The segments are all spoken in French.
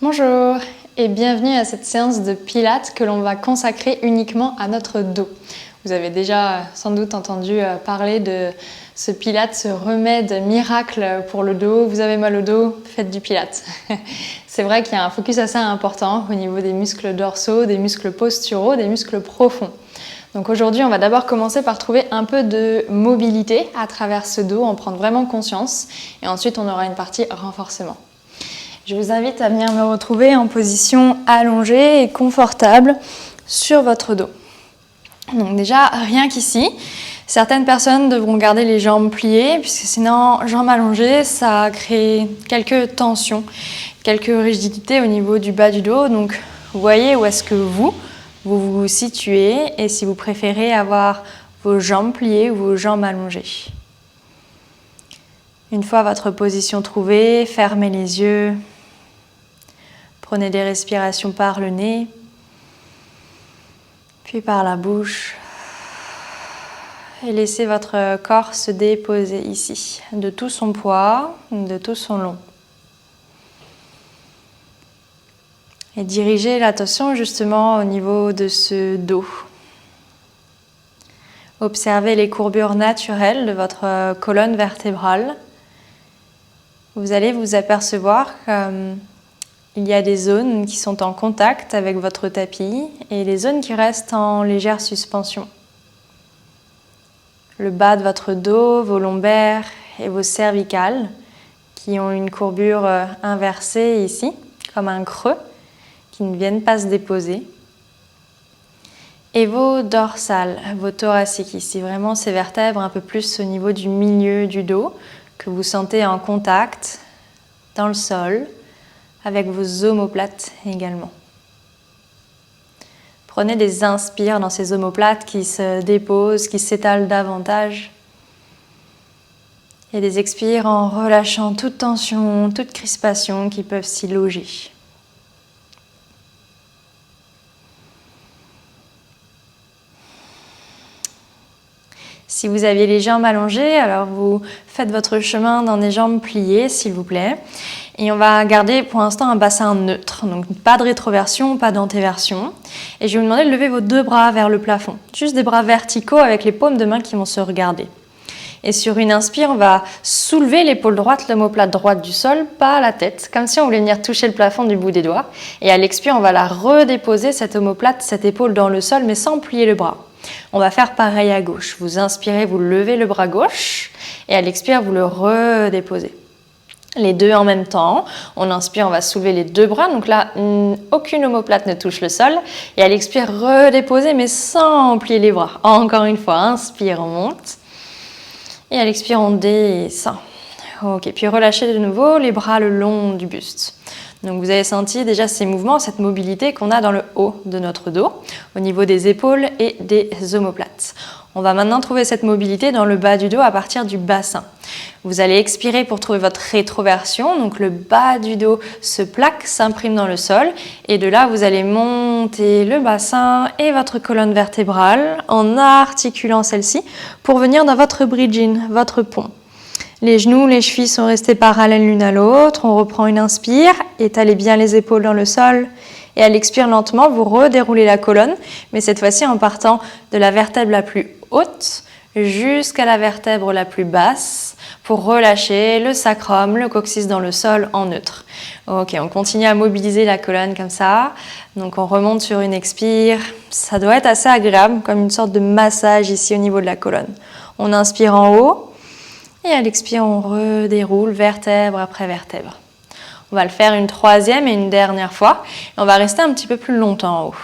Bonjour et bienvenue à cette séance de pilates que l'on va consacrer uniquement à notre dos. Vous avez déjà sans doute entendu parler de ce pilates, ce remède miracle pour le dos. Vous avez mal au dos, faites du pilates. C'est vrai qu'il y a un focus assez important au niveau des muscles dorsaux, des muscles posturaux, des muscles profonds. Donc aujourd'hui, on va d'abord commencer par trouver un peu de mobilité à travers ce dos, en prendre vraiment conscience. Et ensuite, on aura une partie renforcement. Je vous invite à venir me retrouver en position allongée et confortable sur votre dos. Donc déjà, rien qu'ici, certaines personnes devront garder les jambes pliées, puisque sinon, jambes allongées, ça crée quelques tensions, quelques rigidités au niveau du bas du dos. Donc, vous voyez où est-ce que vous vous situez et si vous préférez avoir vos jambes pliées ou vos jambes allongées. Une fois votre position trouvée, fermez les yeux. Prenez des respirations par le nez, puis par la bouche. Et laissez votre corps se déposer ici, de tout son poids, de tout son long. Et dirigez l'attention justement au niveau de ce dos. Observez les courbures naturelles de votre colonne vertébrale. Vous allez vous apercevoir qu'il y a des zones qui sont en contact avec votre tapis et les zones qui restent en légère suspension. Le bas de votre dos, vos lombaires et vos cervicales qui ont une courbure inversée ici, comme un creux, qui ne viennent pas se déposer. Et vos dorsales, vos thoraciques ici, vraiment ces vertèbres un peu plus au niveau du milieu du dos que vous sentez en contact dans le sol, avec vos omoplates également. Prenez des inspires dans ces omoplates qui se déposent, qui s'étalent davantage. Et des expires en relâchant toute tension, toute crispation qui peuvent s'y loger. Si vous aviez les jambes allongées, alors vous faites votre chemin dans des jambes pliées, s'il vous plaît. Et on va garder pour l'instant un bassin neutre, donc pas de rétroversion, pas d'antéversion. Et je vais vous demander de lever vos deux bras vers le plafond, juste des bras verticaux avec les paumes de main qui vont se regarder. Et sur une inspire, on va soulever l'épaule droite, l'omoplate droite du sol, pas la tête, comme si on voulait venir toucher le plafond du bout des doigts. Et à l'expire, on va la redéposer, cette omoplate, cette épaule dans le sol, mais sans plier le bras. On va faire pareil à gauche. Vous inspirez, vous levez le bras gauche et à l'expire, vous le redéposez. Les deux en même temps. On inspire, on va soulever les deux bras. Donc là, aucune omoplate ne touche le sol. Et à l'expire, redéposer, mais sans plier les bras. Encore une fois, inspire, on monte. Et à l'expire, on descend. Ok, puis relâchez de nouveau les bras le long du buste. Donc vous avez senti déjà ces mouvements, cette mobilité qu'on a dans le haut de notre dos, au niveau des épaules et des omoplates. On va maintenant trouver cette mobilité dans le bas du dos à partir du bassin. Vous allez expirer pour trouver votre rétroversion, donc le bas du dos se plaque, s'imprime dans le sol, et de là vous allez monter le bassin et votre colonne vertébrale en articulant celle-ci pour venir dans votre bridging, votre pont. Les genoux, les chevilles sont restés parallèles l'une à l'autre. On reprend une inspire, étalez bien les épaules dans le sol. Et à l'expire lentement, vous redéroulez la colonne, mais cette fois-ci en partant de la vertèbre la plus haute jusqu'à la vertèbre la plus basse pour relâcher le sacrum, le coccyx dans le sol en neutre. Ok, on continue à mobiliser la colonne comme ça. Donc on remonte sur une expire. Ça doit être assez agréable, comme une sorte de massage ici au niveau de la colonne. On inspire en haut. Et à l'expire, on redéroule vertèbre après vertèbre. On va le faire une troisième et une dernière fois. Et on va rester un petit peu plus longtemps en haut.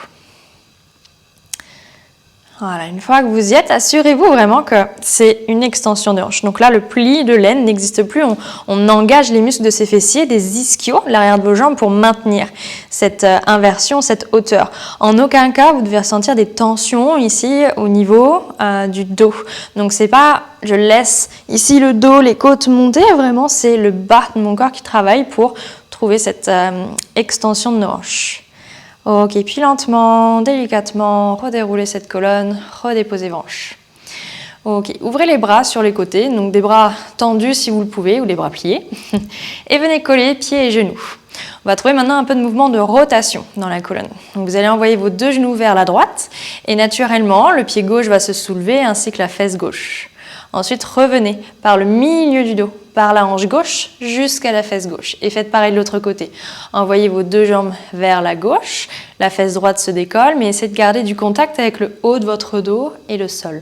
Voilà, une fois que vous y êtes, assurez-vous vraiment que c'est une extension de hanche. Donc là, le pli de l'aine n'existe plus. On engage les muscles de ses fessiers, des ischios, l'arrière de vos jambes, pour maintenir cette inversion, cette hauteur. En aucun cas, vous devez ressentir des tensions ici au niveau du dos. Donc c'est pas, je laisse ici le dos, les côtes monter. Vraiment, c'est le bas de mon corps qui travaille pour trouver cette extension de nos hanches. Ok, puis lentement, délicatement, redéroulez cette colonne, redéposez vos hanches. Ok, ouvrez les bras sur les côtés, donc des bras tendus si vous le pouvez, ou les bras pliés. Et venez coller pieds et genoux. On va trouver maintenant un peu de mouvement de rotation dans la colonne. Donc vous allez envoyer vos 2 genoux vers la droite et naturellement, le pied gauche va se soulever ainsi que la fesse gauche. Ensuite, revenez par le milieu du dos, par la hanche gauche jusqu'à la fesse gauche. Et faites pareil de l'autre côté. Envoyez vos 2 jambes vers la gauche, la fesse droite se décolle, mais essayez de garder du contact avec le haut de votre dos et le sol.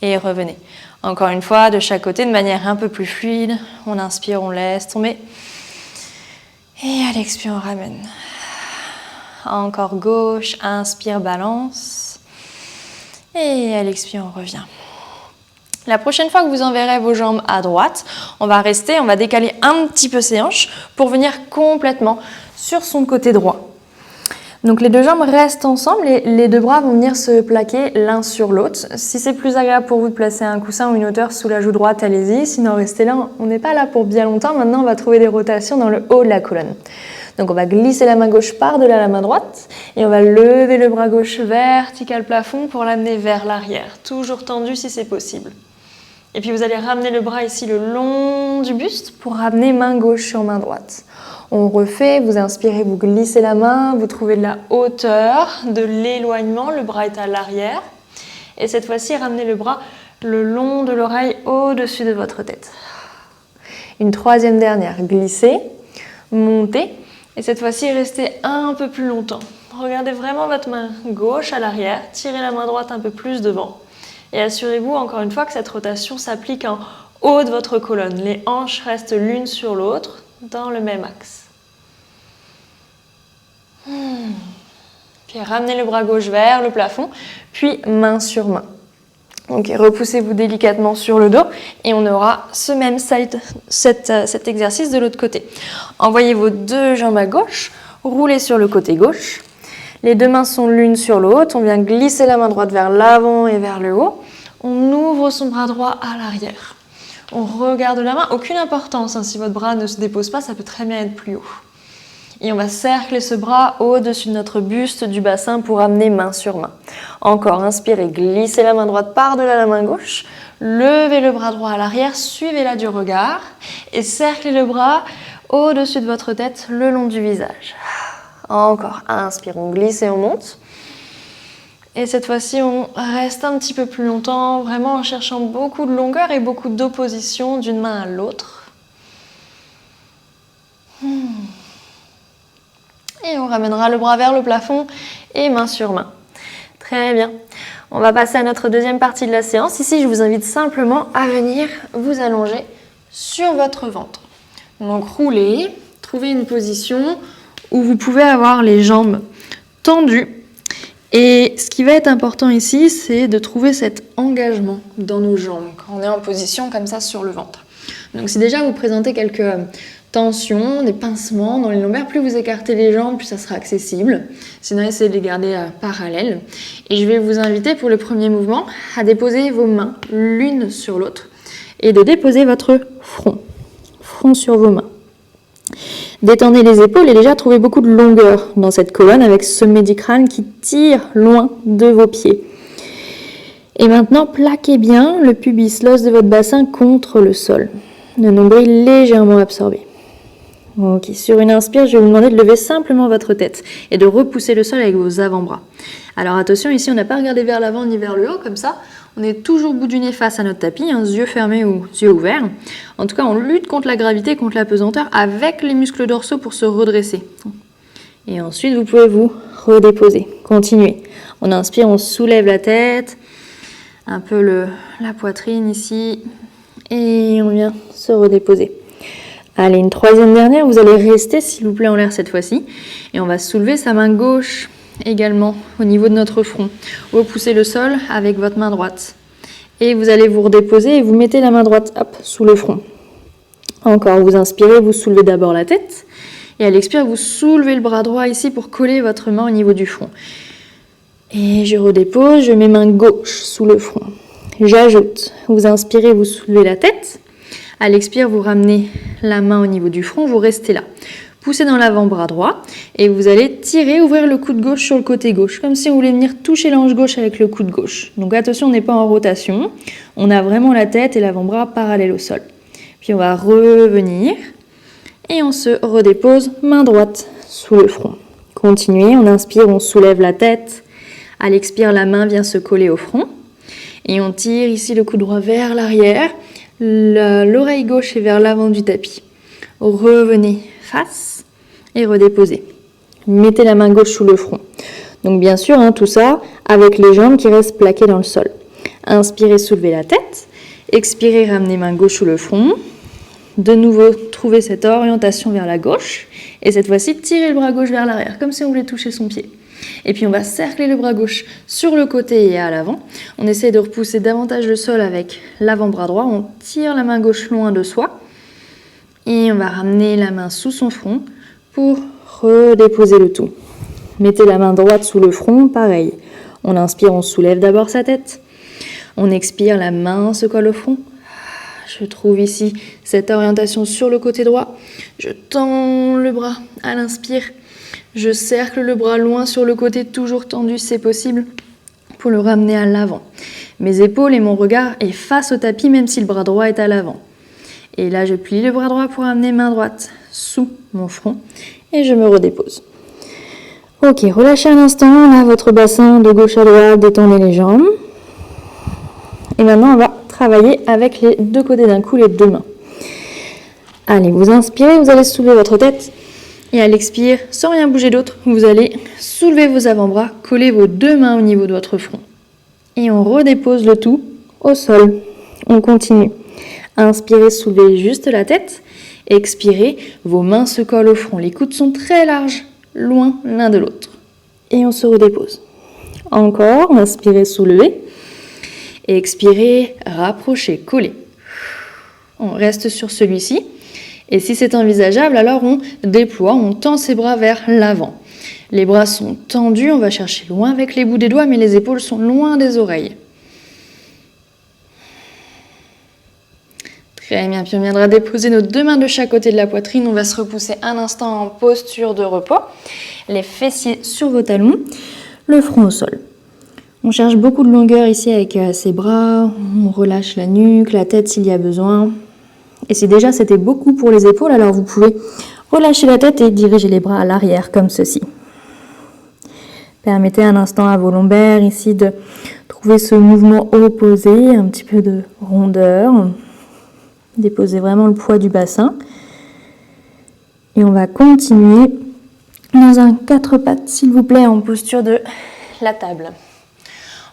Et revenez. Encore une fois, de chaque côté, de manière un peu plus fluide. On inspire, on laisse tomber. Et à l'expire, on ramène. Encore gauche, inspire, balance. Et à l'expire, on revient. La prochaine fois que vous enverrez vos jambes à droite, on va décaler un petit peu ses hanches pour venir complètement sur son côté droit. Donc les 2 jambes restent ensemble et les 2 bras vont venir se plaquer l'un sur l'autre. Si c'est plus agréable pour vous de placer un coussin ou une hauteur sous la joue droite, allez-y. Sinon, restez là. On n'est pas là pour bien longtemps. Maintenant, on va trouver des rotations dans le haut de la colonne. Donc on va glisser la main gauche par-delà la main droite et on va lever le bras gauche vertical plafond pour l'amener vers l'arrière. Toujours tendu si c'est possible. Et puis vous allez ramener le bras ici le long du buste pour ramener main gauche sur main droite. On refait, vous inspirez, vous glissez la main, vous trouvez de la hauteur, de l'éloignement, le bras est à l'arrière. Et cette fois-ci, ramenez le bras le long de l'oreille au-dessus de votre tête. Une 3e dernière, glissez, montez. Et cette fois-ci, restez un peu plus longtemps. Regardez vraiment votre main gauche à l'arrière, tirez la main droite un peu plus devant. Et assurez-vous encore une fois que cette rotation s'applique en haut de votre colonne. Les hanches restent l'une sur l'autre dans le même axe. Puis ramenez le bras gauche vers le plafond, puis main sur main. Donc repoussez-vous délicatement sur le dos et on aura ce même cet exercice de l'autre côté. Envoyez vos 2 jambes à gauche, roulez sur le côté gauche. Les 2 mains sont l'une sur l'autre, on vient glisser la main droite vers l'avant et vers le haut. On ouvre son bras droit à l'arrière. On regarde la main, aucune importance, si votre bras ne se dépose pas, ça peut très bien être plus haut. Et on va cercler ce bras au-dessus de notre buste du bassin pour amener main sur main. Encore, inspirez, glissez la main droite par-delà la main gauche, levez le bras droit à l'arrière, suivez-la du regard et cerclez le bras au-dessus de votre tête le long du visage. Encore, inspire, on glisse et on monte. Et cette fois-ci, on reste un petit peu plus longtemps, vraiment en cherchant beaucoup de longueur et beaucoup d'opposition d'une main à l'autre. Et on ramènera le bras vers le plafond et main sur main. Très bien. On va passer à notre 2e partie de la séance. Ici, je vous invite simplement à venir vous allonger sur votre ventre. Donc, roulez, trouvez une position où vous pouvez avoir les jambes tendues. Et ce qui va être important ici, c'est de trouver cet engagement dans nos jambes quand on est en position comme ça sur le ventre. Donc si déjà vous présentez quelques tensions, des pincements dans les lombaires, plus vous écartez les jambes, plus ça sera accessible. Sinon, essayez de les garder parallèles. Et je vais vous inviter pour le premier mouvement à déposer vos mains l'une sur l'autre et de déposer votre front sur vos mains. Détendez les épaules et déjà trouvez beaucoup de longueur dans cette colonne avec ce sommet du crâne qui tire loin de vos pieds. Et maintenant, plaquez bien le pubis, l'os de votre bassin contre le sol. Le nombril légèrement absorbé. Ok, sur une inspire, je vais vous demander de lever simplement votre tête et de repousser le sol avec vos avant-bras. Alors attention, ici on n'a pas regardé vers l'avant ni vers le haut comme ça. On est toujours bout du nez face à notre tapis, yeux fermés ou yeux ouverts. En tout cas, on lutte contre la gravité, contre la pesanteur avec les muscles dorsaux pour se redresser. Et ensuite, vous pouvez vous redéposer. Continuez. On inspire, on soulève la tête, un peu la poitrine ici, et on vient se redéposer. Allez, une 3e dernière, vous allez rester s'il vous plaît en l'air cette fois-ci, et on va soulever sa main gauche également au niveau de notre front. Repoussez le sol avec votre main droite. Et vous allez vous redéposer et vous mettez la main droite sous le front. Encore, vous inspirez, vous soulevez d'abord la tête. Et à l'expire, vous soulevez le bras droit ici pour coller votre main au niveau du front. Et je redépose, je mets main gauche sous le front. J'ajoute, vous inspirez, vous soulevez la tête. À l'expire, vous ramenez la main au niveau du front, vous restez là. Poussez dans l'avant-bras droit et vous allez tirer, ouvrir le coude gauche sur le côté gauche, comme si on voulait venir toucher l'ange gauche avec le coude gauche. Donc attention, on n'est pas en rotation, on a vraiment la tête et l'avant-bras parallèles au sol. Puis on va revenir Et on se redépose, main droite sous le front. Continuez, on inspire, on soulève la tête. À l'expire, la main vient se coller au front. Et on tire ici le coude droit vers l'arrière. L'oreille gauche est vers l'avant du tapis. Revenez face et redéposez. Mettez la main gauche sous le front. Donc bien sûr, tout ça avec les jambes qui restent plaquées dans le sol. Inspirez, soulevez la tête. Expirez, ramenez main gauche sous le front. De nouveau, trouvez cette orientation vers la gauche. Et cette fois-ci, tirez le bras gauche vers l'arrière, comme si on voulait toucher son pied. Et puis on va cercler le bras gauche sur le côté et à l'avant. On essaie de repousser davantage le sol avec l'avant-bras droit. On tire la main gauche loin de soi. Et on va ramener la main sous son front pour redéposer le tout. Mettez la main droite sous le front, pareil. On inspire, on soulève d'abord sa tête. On expire, la main se colle au front. Je trouve ici cette orientation sur le côté droit. Je tends le bras à l'inspire. Je cercle le bras loin sur le côté, toujours tendu si c'est possible, pour le ramener à l'avant. Mes épaules et mon regard est face au tapis, même si le bras droit est à l'avant. Et là, je plie le bras droit pour amener main droite sous mon front et je me redépose. Ok, relâchez un instant, là, votre bassin de gauche à droite, détendez les jambes. Et maintenant, on va travailler avec les deux côtés d'un coup, les deux mains. Allez, vous inspirez, vous allez soulever votre tête. Et à l'expire, sans rien bouger d'autre, vous allez soulever vos avant-bras, coller vos deux mains au niveau de votre front. Et on redépose le tout au sol. On continue. Inspirez, soulevez juste la tête. Expirez, vos mains se collent au front. Les coudes sont très larges, loin l'un de l'autre. Et on se redépose. Encore, inspirez, soulevez. Expirez, rapprochez, collez. On reste sur celui-ci. Et si c'est envisageable, alors on déploie, on tend ses bras vers l'avant. Les bras sont tendus, on va chercher loin avec les bouts des doigts, mais les épaules sont loin des oreilles. Très bien, puis on viendra déposer nos deux mains de chaque côté de la poitrine. On va se repousser un instant en posture de repos. Les fessiers sur vos talons, le front au sol. On cherche beaucoup de longueur ici avec ses bras. On relâche la nuque, la tête s'il y a besoin. Et si déjà c'était beaucoup pour les épaules, alors vous pouvez relâcher la tête et diriger les bras à l'arrière comme ceci. Permettez un instant à vos lombaires ici de trouver ce mouvement opposé, un petit peu de rondeur. Déposez vraiment le poids du bassin. Et on va continuer dans un 4 pattes, s'il vous plaît, en posture de la table.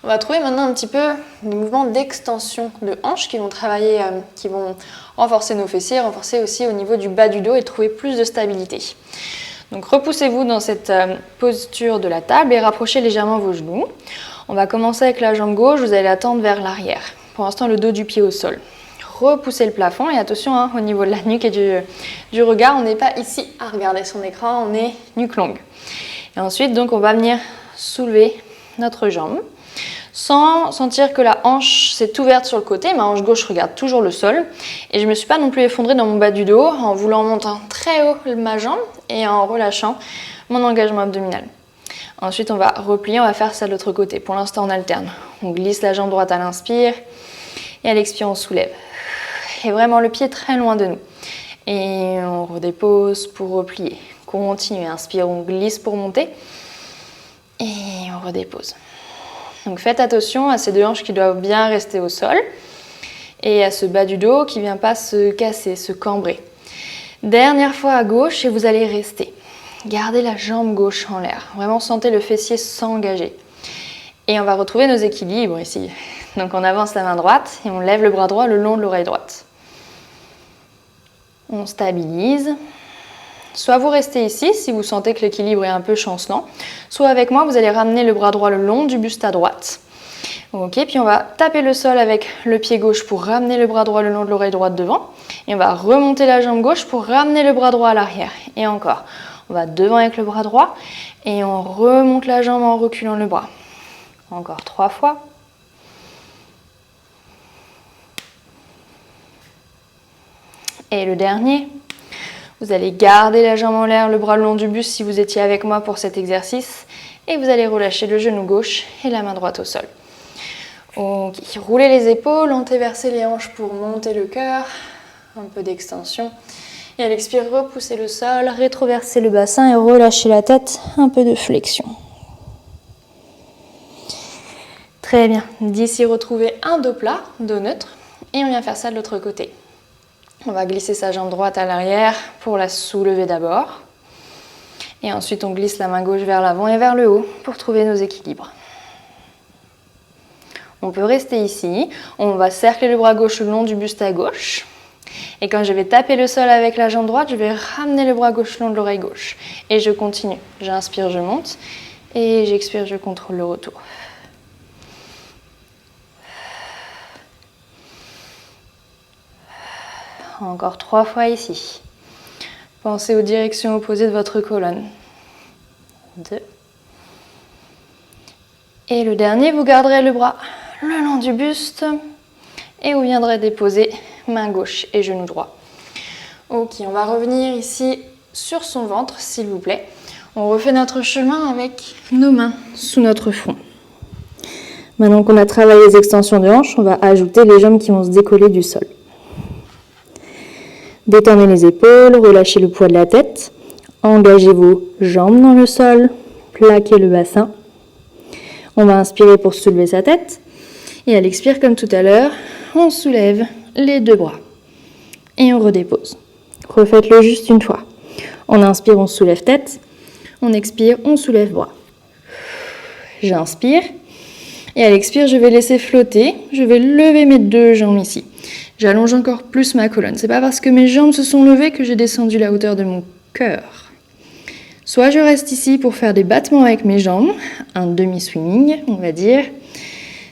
On va trouver maintenant un petit peu des mouvements d'extension de hanches qui vont travailler, qui vont renforcer nos fessiers, renforcer aussi au niveau du bas du dos et trouver plus de stabilité. Donc repoussez-vous dans cette posture de la table et rapprochez légèrement vos genoux. On va commencer avec la jambe gauche, vous allez la tendre vers l'arrière. Pour l'instant, le dos du pied au sol. Repoussez le plafond et attention au niveau de la nuque et du regard, on n'est pas ici à regarder son écran, on est nuque longue. Et ensuite, donc, on va venir soulever notre jambe sans sentir que la hanche s'est ouverte sur le côté. Ma hanche gauche regarde toujours le sol et je ne me suis pas non plus effondrée dans mon bas du dos en voulant monter très haut ma jambe et en relâchant mon engagement abdominal. Ensuite, on va replier, on va faire ça de l'autre côté. Pour l'instant, on alterne. On glisse la jambe droite à l'inspire et à l'expire, on soulève. Et vraiment le pied très loin de nous. Et on redépose pour replier. Continue, inspire, on glisse pour monter. Et on redépose. Donc faites attention à ces deux hanches qui doivent bien rester au sol. Et à ce bas du dos qui ne vient pas se casser, se cambrer. Dernière fois à gauche et vous allez rester. Gardez la jambe gauche en l'air. Vraiment sentez le fessier s'engager. Et on va retrouver nos équilibres ici. Donc on avance la main droite et on lève le bras droit le long de l'oreille droite. On stabilise. Soit vous restez ici si vous sentez que l'équilibre est un peu chancelant, soit avec moi vous allez ramener le bras droit le long du buste à droite. Ok, puis on va taper le sol avec le pied gauche pour ramener le bras droit le long de l'oreille droite devant. Et on va remonter la jambe gauche pour ramener le bras droit à l'arrière. Et encore, on va devant avec le bras droit et on remonte la jambe en reculant le bras. Encore 3 fois. Et le dernier. Vous allez garder la jambe en l'air, le bras le long du buste si vous étiez avec moi pour cet exercice. Et vous allez relâcher le genou gauche et la main droite au sol. Ok, roulez les épaules, antéversez les hanches pour monter le cœur. Un peu d'extension. Et à l'expire, repoussez le sol, rétroversez le bassin et relâchez la tête, un peu de flexion. Très bien. D'ici, retrouvez un dos plat, dos neutre, et on vient faire ça de l'autre côté. On va glisser sa jambe droite à l'arrière pour la soulever d'abord. Et ensuite, on glisse la main gauche vers l'avant et vers le haut pour trouver nos équilibres. On peut rester ici. On va cercler le bras gauche le long du buste à gauche. Et quand je vais taper le sol avec la jambe droite, je vais ramener le bras gauche le long de l'oreille gauche. Et je continue. J'inspire, je monte. Et j'expire, je contrôle le retour. Encore 3 fois ici. Pensez aux directions opposées de votre colonne. 2. Et le dernier, vous garderez le bras le long du buste et vous viendrez déposer main gauche et genou droit. Ok, on va revenir ici sur son ventre, s'il vous plaît. On refait notre chemin avec nos mains sous notre front. Maintenant qu'on a travaillé les extensions de hanches, on va ajouter les jambes qui vont se décoller du sol. Détendez les épaules, relâchez le poids de la tête, engagez vos jambes dans le sol, plaquez le bassin. On va inspirer pour soulever sa tête et à l'expire, comme tout à l'heure, on soulève les 2 bras et on redépose. Refaites-le juste une fois. On inspire, on soulève tête, on expire, on soulève bras. J'inspire et à l'expire, je vais laisser flotter, je vais lever mes 2 jambes ici. J'allonge encore plus ma colonne. C'est pas parce que mes jambes se sont levées que j'ai descendu la hauteur de mon cœur. Soit je reste ici pour faire des battements avec mes jambes, un demi-swimming, on va dire.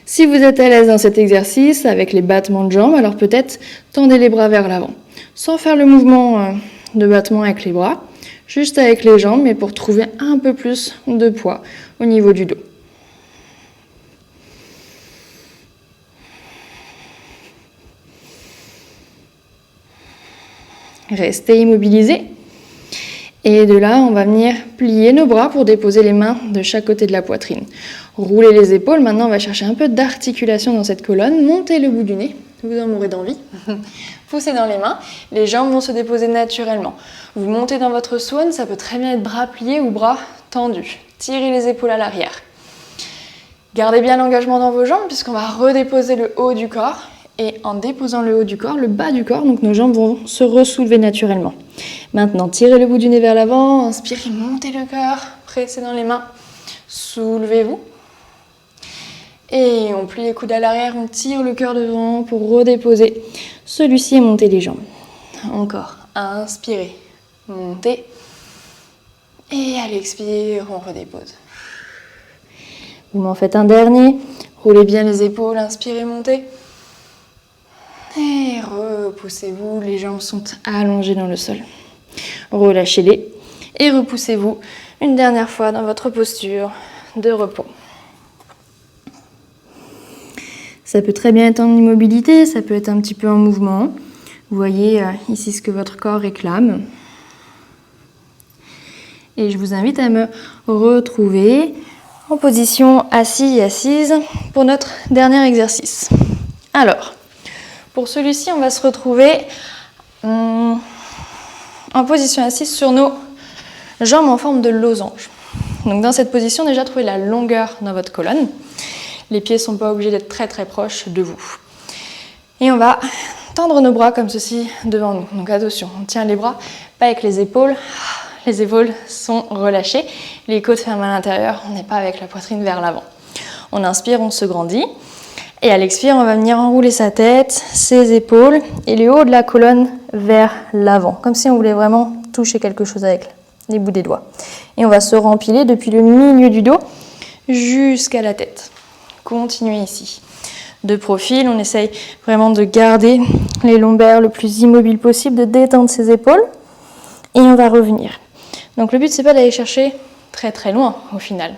Si vous êtes à l'aise dans cet exercice avec les battements de jambes, alors peut-être tendez les bras vers l'avant. Sans faire le mouvement de battement avec les bras, juste avec les jambes, mais pour trouver un peu plus de poids au niveau du dos. Restez immobilisés. Et de là, on va venir plier nos bras pour déposer les mains de chaque côté de la poitrine. Roulez les épaules. Maintenant, on va chercher un peu d'articulation dans cette colonne. Montez le bout du nez. Vous en mourrez d'envie. Poussez dans les mains. Les jambes vont se déposer naturellement. Vous montez dans votre swan. Ça peut très bien être bras pliés ou bras tendus. Tirez les épaules à l'arrière. Gardez bien l'engagement dans vos jambes puisqu'on va redéposer le haut du corps. Et en déposant le haut du corps, le bas du corps, donc nos jambes vont se ressoulever naturellement. Maintenant, tirez le bout du nez vers l'avant, inspirez, montez le cœur, pressez dans les mains, soulevez-vous. Et on plie les coudes à l'arrière, on tire le cœur devant pour redéposer celui-ci et monter les jambes. Encore, inspirez, montez. Et à l'expire, on redépose. Vous m'en faites un dernier, roulez bien les épaules, inspirez, montez. Et repoussez-vous, les jambes sont allongées dans le sol. Relâchez-les et repoussez-vous une dernière fois dans votre posture de repos. Ça peut très bien être en immobilité, ça peut être un petit peu en mouvement. Vous voyez ici ce que votre corps réclame. Et je vous invite à me retrouver en position assis et assise pour notre dernier exercice. Alors, pour celui-ci, on va se retrouver en position assise sur nos jambes en forme de losange. Donc dans cette position, déjà trouvez la longueur dans votre colonne. Les pieds ne sont pas obligés d'être très très proches de vous. Et on va tendre nos bras comme ceci devant nous. Donc attention, on tient les bras, pas avec les épaules. Les épaules sont relâchées, les côtes ferment à l'intérieur, on n'est pas avec la poitrine vers l'avant. On inspire, on se grandit. Et à l'expire, on va venir enrouler sa tête, ses épaules et le haut de la colonne vers l'avant. Comme si on voulait vraiment toucher quelque chose avec les bouts des doigts. Et on va se rempiler depuis le milieu du dos jusqu'à la tête. Continuez ici. De profil, on essaye vraiment de garder les lombaires le plus immobile possible, de détendre ses épaules. Et on va revenir. Donc le but, c'est pas d'aller chercher très très loin au final.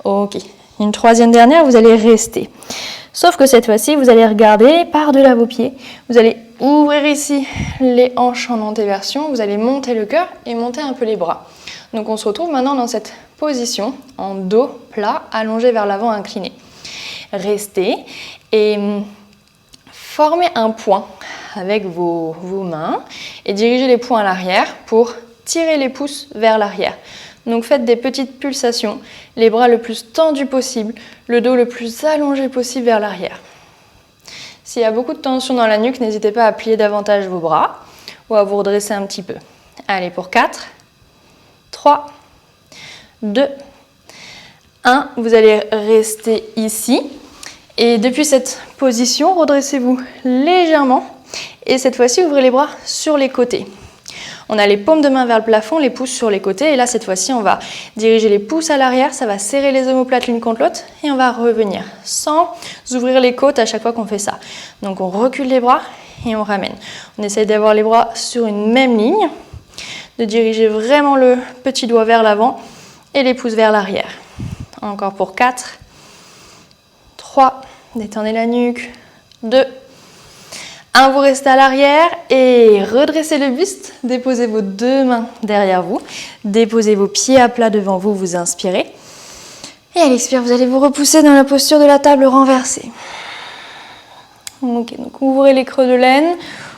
Ok. Une troisième dernière, vous allez rester. Sauf que cette fois-ci, vous allez regarder par-delà vos pieds. Vous allez ouvrir ici les hanches en antéversion. Vous allez monter le cœur et monter un peu les bras. Donc on se retrouve maintenant dans cette position en dos plat, allongé vers l'avant, incliné. Restez et formez un point avec vos mains et dirigez les poings à l'arrière pour tirer les pouces vers l'arrière. Donc faites des petites pulsations, les bras le plus tendus possible, le dos le plus allongé possible vers l'arrière. S'il y a beaucoup de tension dans la nuque, n'hésitez pas à plier davantage vos bras ou à vous redresser un petit peu. Allez, pour 4, 3, 2, 1. Vous allez rester ici. Et depuis cette position, redressez-vous légèrement. Et cette fois-ci, ouvrez les bras sur les côtés. On a les paumes de main vers le plafond, les pouces sur les côtés. Et là, cette fois-ci, on va diriger les pouces à l'arrière. Ça va serrer les omoplates l'une contre l'autre. Et on va revenir sans ouvrir les côtes à chaque fois qu'on fait ça. Donc, on recule les bras et on ramène. On essaye d'avoir les bras sur une même ligne. De diriger vraiment le petit doigt vers l'avant et les pouces vers l'arrière. Encore pour 4, 3, détendez la nuque, 2, 1, vous restez à l'arrière et redressez le buste, déposez vos deux mains derrière vous, déposez vos pieds à plat devant vous, vous inspirez. Et à l'expire, vous allez vous repousser dans la posture de la table renversée. Ok, donc ouvrez les creux de l'aine,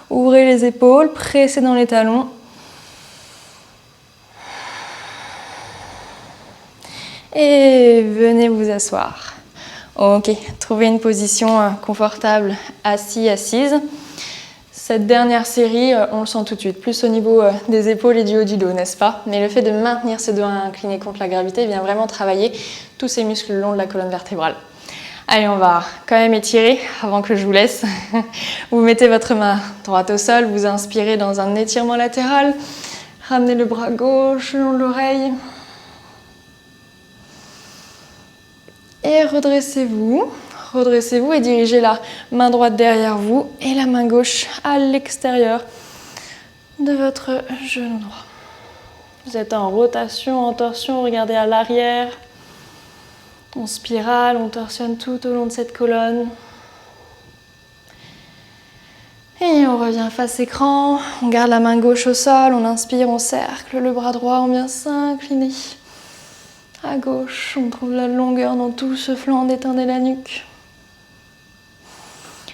ouvrez les épaules, pressez dans les talons. Et venez vous asseoir. Ok, trouvez une position confortable, assis, assise. Cette dernière série, on le sent tout de suite, plus au niveau des épaules et du haut du dos, n'est-ce pas? Mais le fait de maintenir ses doigts inclinés contre la gravité vient vraiment travailler tous ces muscles le long de la colonne vertébrale. Allez, on va quand même étirer avant que je vous laisse. Vous mettez votre main droite au sol, vous inspirez dans un étirement latéral. Ramenez le bras gauche le long de l'oreille. Et redressez-vous et dirigez la main droite derrière vous et la main gauche à l'extérieur de votre genou droit. Vous êtes en rotation, en torsion, regardez à l'arrière. On spirale, on torsionne tout au long de cette colonne. Et on revient face écran, on garde la main gauche au sol, on inspire, on cercle le bras droit, on vient s'incliner. À gauche, on trouve la longueur dans tout ce flanc, détendez la nuque.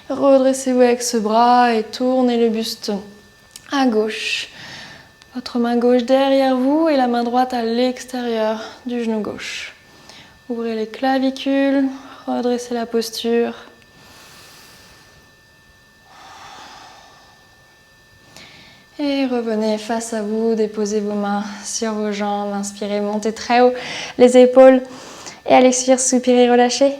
Redressez-vous avec ce bras et tournez le buste à gauche. Votre main gauche derrière vous et la main droite à l'extérieur du genou gauche. Ouvrez les clavicules, redressez la posture. Et revenez face à vous, déposez vos mains sur vos jambes, inspirez, montez très haut les épaules et à l'expire, soupirez, relâchez.